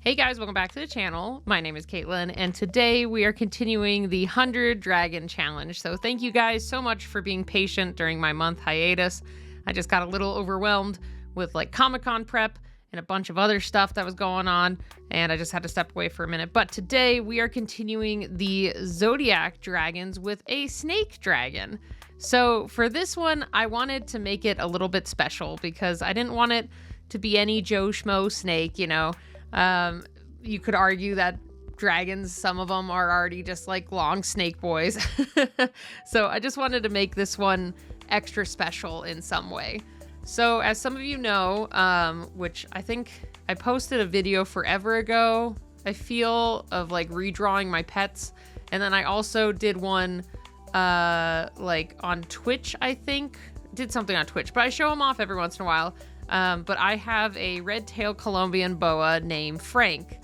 Hey guys, welcome back to the channel. My name is Katelyn, and today we are continuing the 100 Dragon Challenge. So thank you guys so much for being patient during my month hiatus. I just got a little overwhelmed with like Comic-Con prep and a bunch of other stuff that was going on, and I just had to step away for a minute. But today we are continuing the zodiac dragons with a snake dragon. So for this one, I wanted to make it a little bit special because I didn't want it to be any Joe Schmo snake, you know. You could argue that dragons, some of them are already just like long snake boys. So I just wanted to make this one extra special in some way. So as some of you know, which I think I posted a video forever ago, I feel, of like redrawing my pets. And then I also did one like on Twitch, I think. Did something on Twitch, but I show them off every once in a while. But I have a red-tailed Colombian boa named Frank.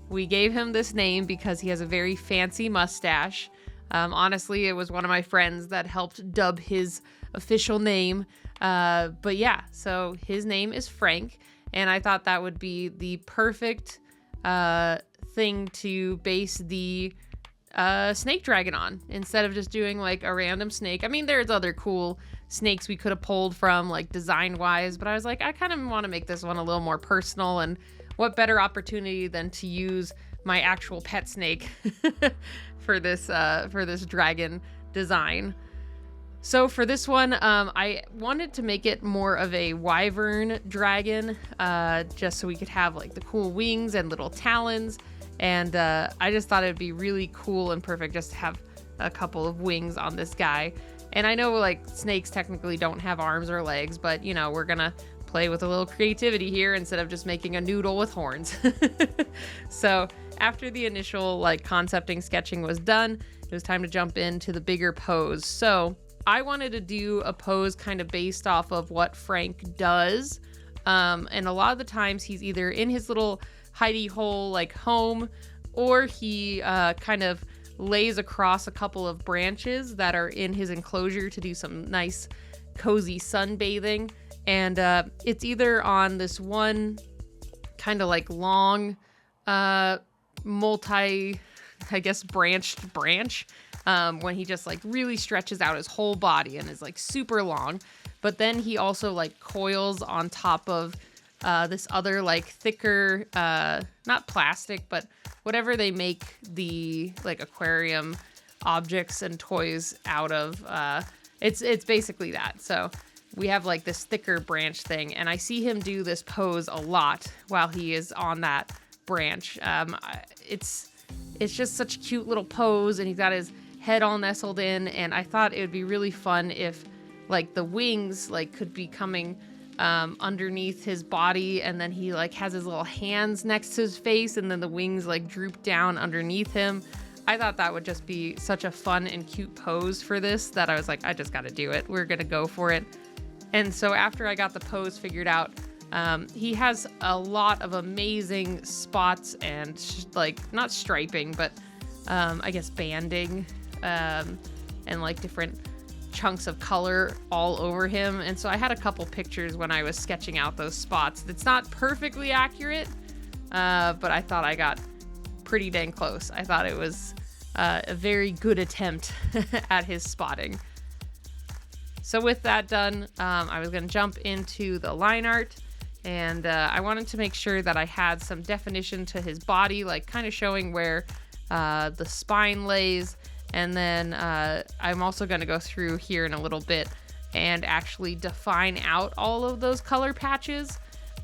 We gave him this name because he has a very fancy mustache. Honestly, it was one of my friends that helped dub his official name. But yeah, so his name is Frank, and I thought that would be the perfect thing to base the snake dragon on, instead of just doing like a random snake. I mean, there's other cool snakes we could have pulled from, like design wise, but I was like, I kind of want to make this one a little more personal, and what better opportunity than to use my actual pet snake for this dragon design. So for this one, I wanted to make it more of a wyvern dragon, just so we could have like the cool wings and little talons. And I just thought it'd be really cool and perfect just to have a couple of wings on this guy. And I know like snakes technically don't have arms or legs, but you know, we're gonna play with a little creativity here instead of just making a noodle with horns. So after the initial like concepting sketching was done, it was time to jump into the bigger pose. So I wanted to do a pose kind of based off of what Frank does. And a lot of the times he's either in his little hidey hole like home, or he kind of lays across a couple of branches that are in his enclosure to do some nice cozy sunbathing. And it's either on this one kind of like long multi, I guess, branched branch, when he just like really stretches out his whole body and is like super long. But then he also like coils on top of this other like thicker, not plastic, but whatever they make the like aquarium objects and toys out of. It's basically that. So we have like this thicker branch thing, and I see him do this pose a lot while he is on that branch. It's just such a cute little pose, and he's got his head all nestled in, and I thought it would be really fun if like the wings like could be coming underneath his body, and then he like has his little hands next to his face, and then the wings like droop down underneath him. I thought that would just be such a fun and cute pose for this that I was like, I just got to do it. We're gonna go for it. And so after I got the pose figured out, he has a lot of amazing spots and like not striping, but I guess banding, and like different chunks of color all over him. And so I had a couple pictures when I was sketching out those spots. It's not perfectly accurate, but I thought I got pretty dang close. I thought it was a very good attempt at his spotting. So with that done, I was going to jump into the line art, and I wanted to make sure that I had some definition to his body, like kind of showing where the spine lays. And then I'm also going to go through here in a little bit and actually define out all of those color patches.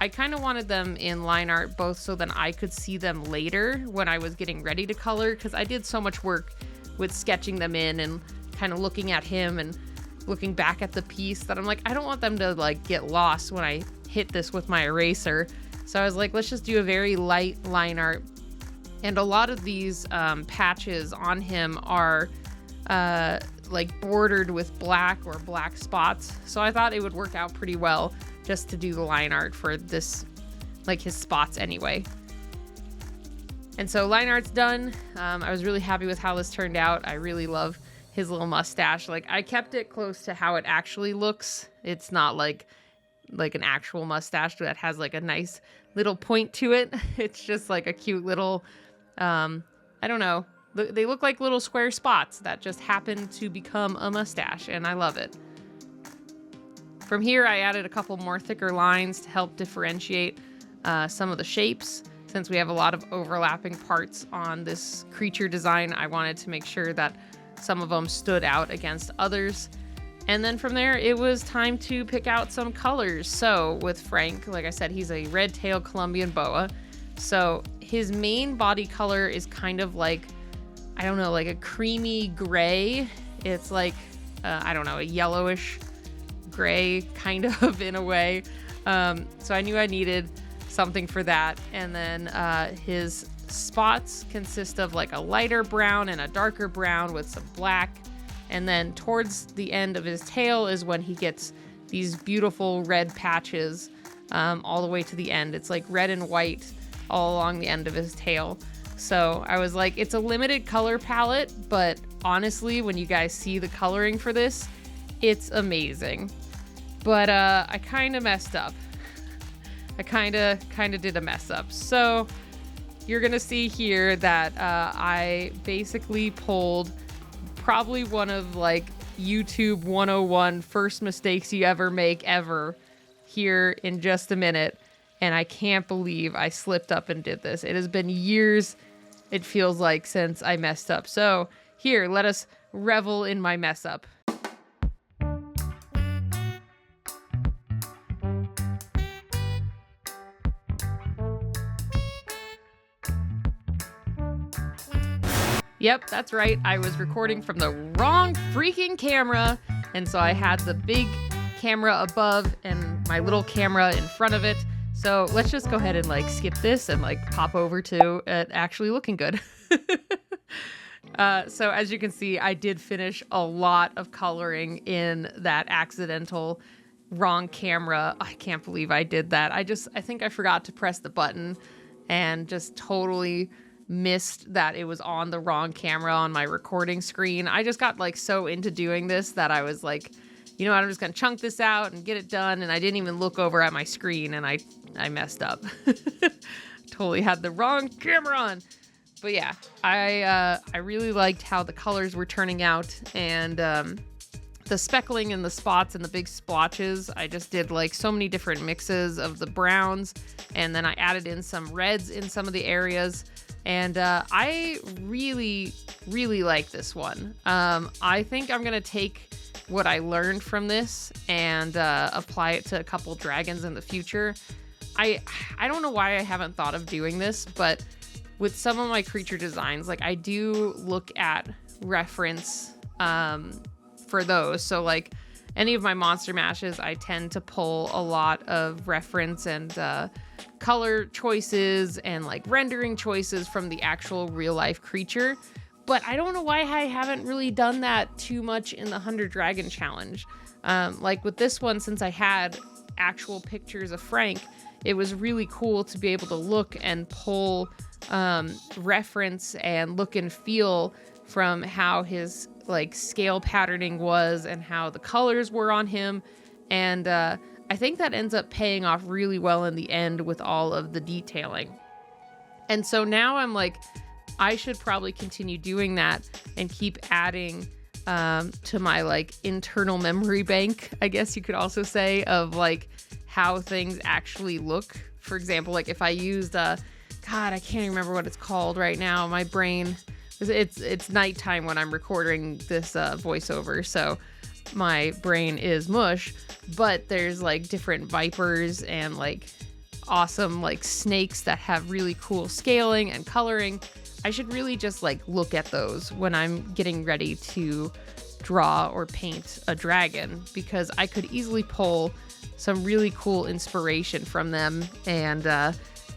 I kind of wanted them in line art both so that I could see them later when I was getting ready to color, because I did so much work with sketching them in and kind of looking at him and looking back at the piece that I'm like, I don't want them to like get lost when I hit this with my eraser. So I was like, let's just do a very light line art. And a lot of these patches on him are like bordered with black or black spots. So I thought it would work out pretty well just to do the line art for this, like his spots anyway. And so line art's done. I was really happy with how this turned out. I really love his little mustache. Like I kept it close to how it actually looks. It's not like like an actual mustache that has like a nice little point to it. It's just like a cute little, I don't know. They look like little square spots that just happen to become a mustache, and I love it. From here, I added a couple more thicker lines to help differentiate some of the shapes. Since we have a lot of overlapping parts on this creature design, I wanted to make sure that some of them stood out against others. And then from there, it was time to pick out some colors. So with Frank, like I said, he's a red-tailed Colombian boa. So his main body color is kind of like, I don't know, like a creamy gray. It's like, I don't know, a yellowish gray kind of in a way. So I knew I needed something for that. And then his spots consist of like a lighter brown and a darker brown with some black. And then towards the end of his tail is when he gets these beautiful red patches all the way to the end. It's like red and white all along the end of his tail. So I was like, it's a limited color palette, but honestly, when you guys see the coloring for this, it's amazing. But I kind of messed up. I kind of did a mess up. So you're going to see here that I basically pulled probably one of like YouTube 101 first mistakes you ever make ever here in just a minute. And I can't believe I slipped up and did this. It has been years, it feels like, since I messed up. So here, let us revel in my mess up. Yep, that's right. I was recording from the wrong freaking camera. And so I had the big camera above and my little camera in front of it. So let's just go ahead and like skip this and like pop over to it actually looking good. So as you can see, I did finish a lot of coloring in that accidental wrong camera. I can't believe I did that. I think I forgot to press the button and just totally missed that it was on the wrong camera on my recording screen. I just got like so into doing this that I was like, you know what, I'm just gonna chunk this out and get it done. And I didn't even look over at my screen and I messed up. Totally had the wrong camera on. But yeah, I really liked how the colors were turning out, and the speckling and the spots and the big splotches. I just did like so many different mixes of the browns, and then I added in some reds in some of the areas. And I really, really like this one. I think I'm going to take what I learned from this and apply it to a couple dragons in the future. I don't know why I haven't thought of doing this, but with some of my creature designs, like I do look at reference for those. So like any of my monster mashes, I tend to pull a lot of reference and color choices and like rendering choices from the actual real life creature. But I don't know why I haven't really done that too much in the 100 Dragon Challenge. Like with this one, since I had actual pictures of Frank, it was really cool to be able to look and pull reference and look and feel from how his like scale patterning was and how the colors were on him. And I think that ends up paying off really well in the end with all of the detailing. And so now I'm like, I should probably continue doing that and keep adding to my like internal memory bank, I guess you could also say, of like how things actually look. For example, like if I used God, I can't remember what it's called right now. My brain, it's nighttime when I'm recording this voiceover, so my brain is mush. But there's like different vipers and like awesome like snakes that have really cool scaling and coloring. I should really just like look at those when I'm getting ready to draw or paint a dragon, because I could easily pull some really cool inspiration from them and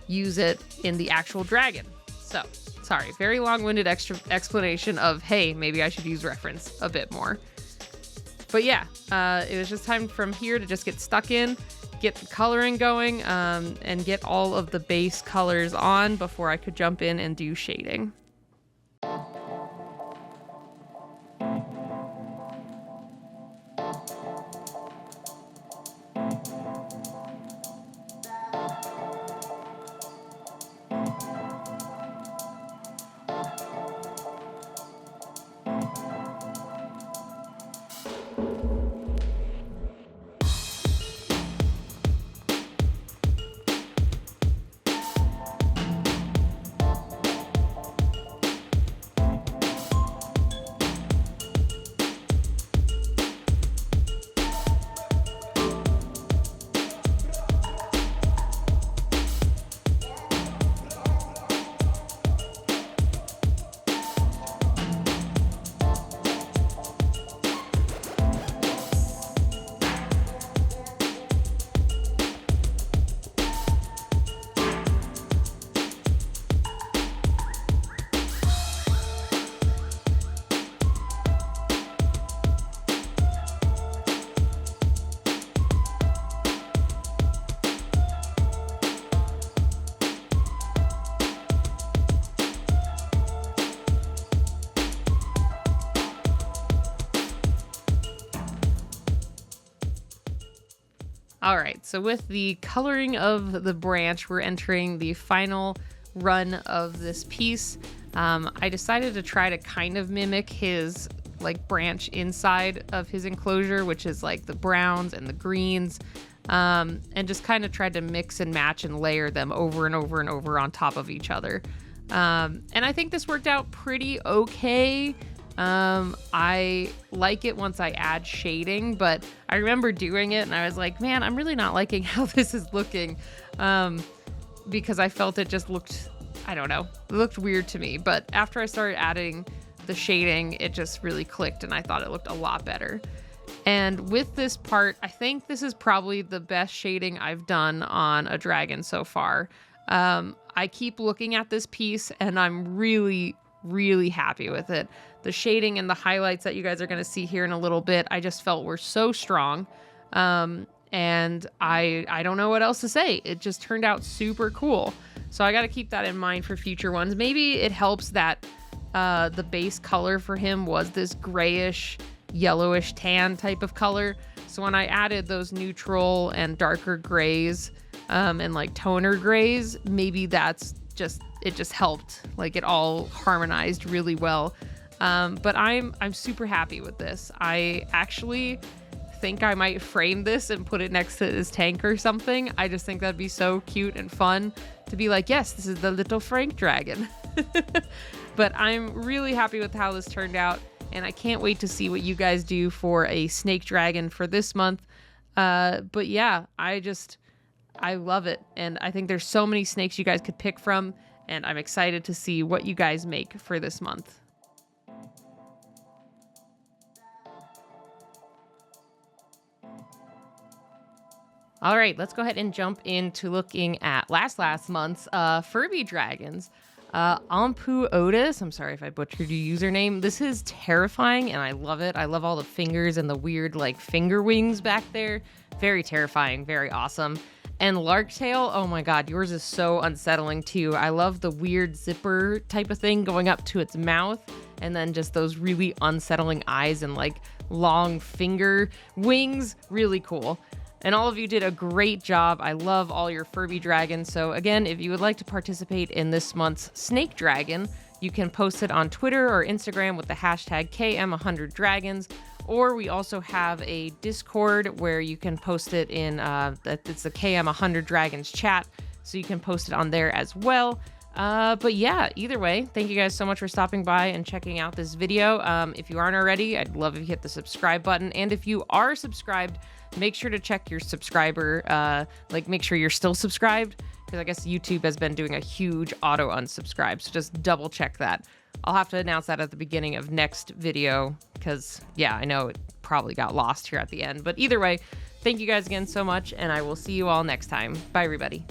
use it in the actual dragon. So, sorry, very long-winded explanation of, hey, maybe I should use reference a bit more. But yeah, it was just time from here to just get stuck in, get the coloring going, and get all of the base colors on before I could jump in and do shading. All right, so with the coloring of the branch, we're entering the final run of this piece. I decided to try to kind of mimic his like branch inside of his enclosure, which is like the browns and the greens, and just kind of tried to mix and match and layer them over and over and over on top of each other. And I think this worked out pretty okay. I like it once I add shading, but I remember doing it and I was like, man, I'm really not liking how this is looking, because I felt it just looked, I don't know, it looked weird to me. But after I started adding the shading, it just really clicked and I thought it looked a lot better. And with this part, I think this is probably the best shading I've done on a dragon so far. I keep looking at this piece and I'm really, really happy with it. The shading and the highlights that you guys are going to see here in a little bit, I just felt were so strong. And I don't know what else to say. It just turned out super cool. So I got to keep that in mind for future ones. Maybe it helps that the base color for him was this grayish, yellowish tan type of color. So when I added those neutral and darker grays and like toner grays, maybe that's just, it just helped. Like it all harmonized really well. But I'm super happy with this. I actually think I might frame this and put it next to his tank or something. I just think that'd be so cute and fun to be like, yes, this is the little Frank dragon. But I'm really happy with how this turned out, and I can't wait to see what you guys do for a snake dragon for this month. But yeah, I love it, and I think there's so many snakes you guys could pick from, and I'm excited to see what you guys make for this month. All right, let's go ahead and jump into looking at last month's Furby dragons. Ampu Otis, I'm sorry if I butchered your username. This is terrifying and I love it. I love all the fingers and the weird like finger wings back there. Very terrifying, very awesome. And Larktail, oh my god, yours is so unsettling too. I love the weird zipper type of thing going up to its mouth, and then just those really unsettling eyes and like long finger wings. Really cool. And all of you did a great job. I love all your Furby dragons. So again, if you would like to participate in this month's Snake Dragon, you can post it on Twitter or Instagram with the hashtag KM100Dragons. Or we also have a Discord where you can post it in, it's the KM100 Dragons chat. So you can post it on there as well. But yeah, either way, thank you guys so much for stopping by and checking out this video. If you aren't already, I'd love if you hit the subscribe button. And if you are subscribed, make sure to check your subscriber, make sure you're still subscribed, because I guess YouTube has been doing a huge auto unsubscribe. So just double check that. I'll have to announce that at the beginning of next video because, yeah, I know it probably got lost here at the end. But either way, thank you guys again so much, and I will see you all next time. Bye, everybody.